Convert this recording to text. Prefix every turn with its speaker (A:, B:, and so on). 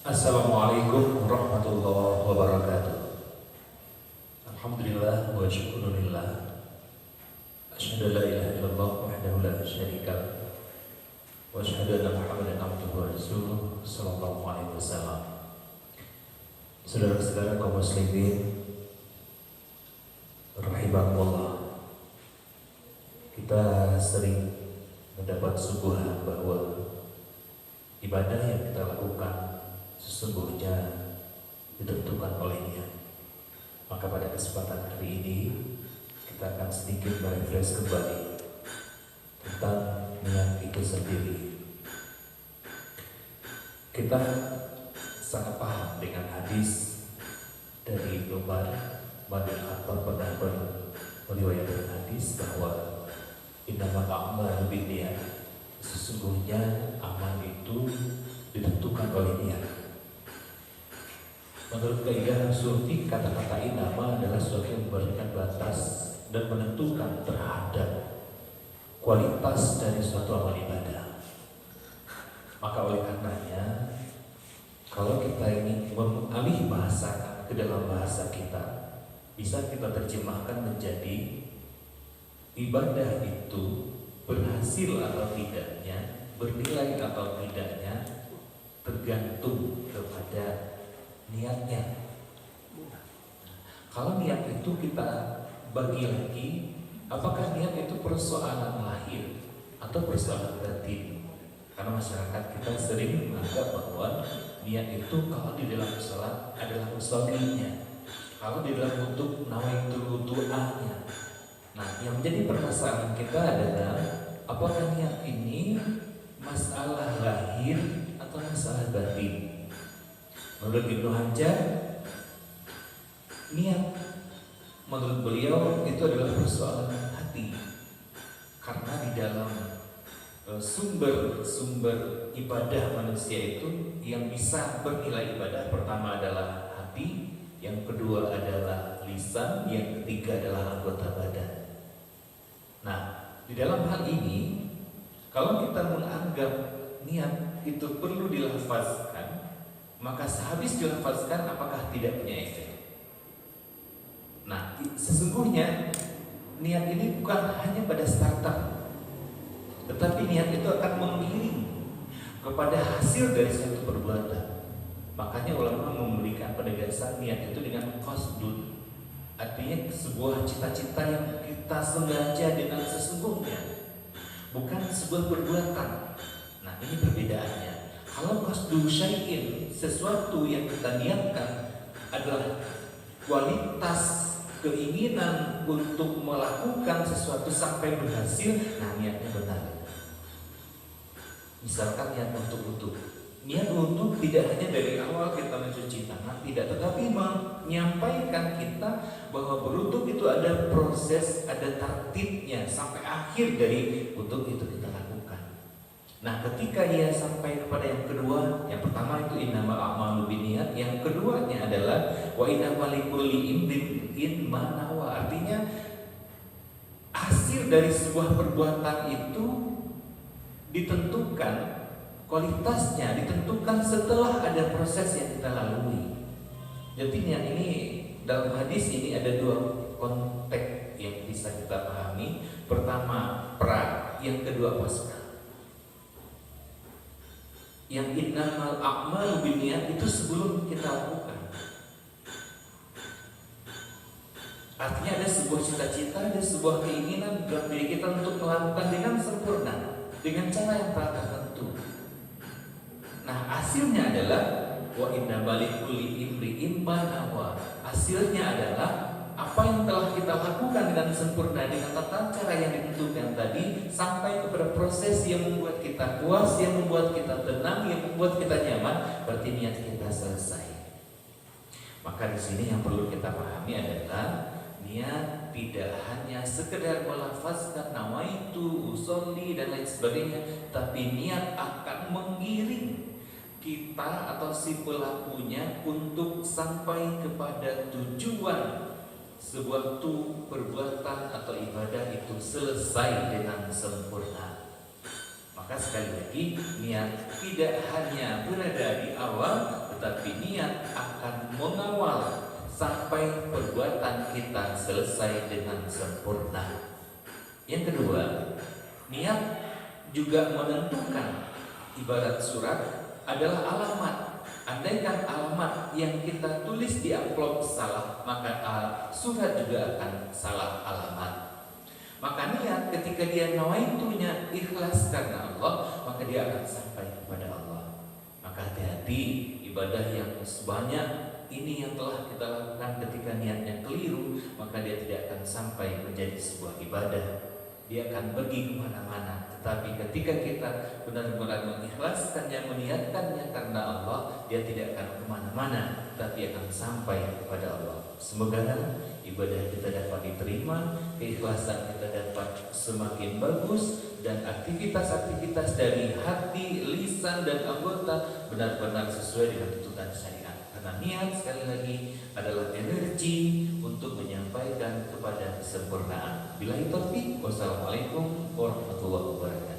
A: Assalamualaikum warahmatullahi wabarakatuh. Alhamdulillah wa syukurillah. Asyhadu an la ilaha illallah wahdahu la syarika lah. Wa asyhadu anna Muhammadan abduhu wa rasuluh sallallahu alaihi wasallam. Saudara-saudara kaum muslimin rahimakumullah. Kita sering mendapat suguhan bahwa ibadah yang kita lakukan sesungguhnya ditentukan olehnya. Maka pada kesempatan hari ini kita akan sedikit merefresh kembali tentang niat itu sendiri. Kita sangat paham dengan hadis dari Umar bin Khattab pernah meriwayatkan hadis bahwa innamal a'malu binniyat, sesungguhnya amal itu ditentukan oleh niat. Menurut kaidah surti, kata-kata innama adalah sesuatu yang memberikan batas dan menentukan terhadap kualitas dari suatu amal ibadah. Maka oleh karenanya, kalau kita ingin mengalih bahasa ke dalam bahasa kita, bisa kita terjemahkan menjadi ibadah itu berhasil atau tidaknya, bernilai atau tidaknya, tergantung kepada niatnya. Kalau niat itu kita bagi lagi, apakah niat itu persoalan lahir atau persoalan batin? Karena masyarakat kita sering menganggap bahwa niat itu kalau di dalam sholat adalah usollinya, kalau di dalam untuk nawaitul wudu'ahnya. Nah, yang menjadi permasalahan kita adalah apakah niat ini masalah lahir atau masalah batin? Menurut Ibnu Hajar, niat menurut beliau itu adalah persoalan hati. Karena di dalam sumber ibadah manusia itu yang bisa bernilai ibadah, pertama adalah hati, yang kedua adalah lisan, yang ketiga adalah anggota badan. Nah, di dalam hal ini, kalau kita menganggap niat itu perlu dilafazkan, maka sehabis dilafazkan apakah tidak punya efek? Nah, sesungguhnya niat ini bukan hanya pada starter, tetapi niat itu akan mengiring kepada hasil dari suatu perbuatan. Makanya ulama memberikan penegasan niat itu dengan qasdun, artinya sebuah cita-cita yang kita sengaja dengan sesungguhnya, bukan sebuah perbuatan. Nah, ini perbedaannya. Kalau qasdu syai'in, sesuatu yang kita niatkan adalah kualitas keinginan untuk melakukan sesuatu sampai berhasil, nah niatnya benar. Misalkan niat untuk wudu. Niat wudu tidak hanya dari awal kita mencuci tangan, tidak, tetapi menyampaikan kita bahwa berwudu itu ada proses, ada tertibnya sampai akhir dari wudu itu kita lakukan. Nah, ketika ia sampai kepada yang kedua, yang pertama itu innamal a'malu binniyat, yang keduanya adalah wa innamal likulli imrin ma nawa. Artinya hasil dari sebuah perbuatan itu ditentukan, kualitasnya ditentukan setelah ada proses yang kita lalui. Jadi niat ini dalam hadis ini ada dua konteks yang bisa kita pahami. Pertama pra, yang kedua pasca. Yang innamal a'malu binniyat itu sebelum kita lakukan. Artinya ada sebuah cita-cita, ada sebuah keinginan dalam diri kita untuk melakukan dengan sempurna, dengan cara yang telah tertentu. Nah, hasilnya adalah wa innamal likulli imrin ma nawa. Hasilnya adalah apa yang telah kita lakukan dengan sempurna, dengan tata cara yang ditentukan tadi, sampai kepada proses yang membuat kita puas, yang membuat kita tenang, yang membuat kita nyaman, berarti niat kita selesai. Maka di sini yang perlu kita pahami adalah niat tidak hanya sekedar melafazkan nawaitu, usolli dan lain sebagainya, tapi niat akan mengiring kita atau si pelakunya untuk sampai kepada tujuan sebuah perbuatan atau ibadah itu selesai dengan sempurna. Maka sekali lagi, niat tidak hanya berada di awal, tetapi niat akan mengawal sampai perbuatan kita selesai dengan sempurna. Yang kedua, niat juga menentukan. Ibarat surat adalah alamat. Andaikan alamat yang kita tulis di amplop salah, maka surat juga akan salah alamat. Maka niat ketika dia nawaitunya ikhlas karena Allah, maka dia akan sampai kepada Allah. Maka hati-hati, ibadah yang sebanyak ini yang telah kita lakukan ketika niatnya keliru, maka dia tidak akan sampai menjadi sebuah ibadah. Dia akan pergi kemana-mana. Tetapi ketika kita benar-benar mengikhlaskannya, meniatkannya karena Allah, dia tidak akan kemana-mana, tapi akan sampai kepada Allah. Semoga ibadah kita dapat diterima, keikhlasan kita dapat semakin bagus, dan aktivitas-aktivitas dari hati, lisan, dan anggota benar-benar sesuai dengan tuntunan syariat. Karena niat, sekali lagi, adalah energi untuk menyampaikan kepada kesempurnaan. Billahi taufiq, wassalamualaikum warahmatullahi wabarakatuh.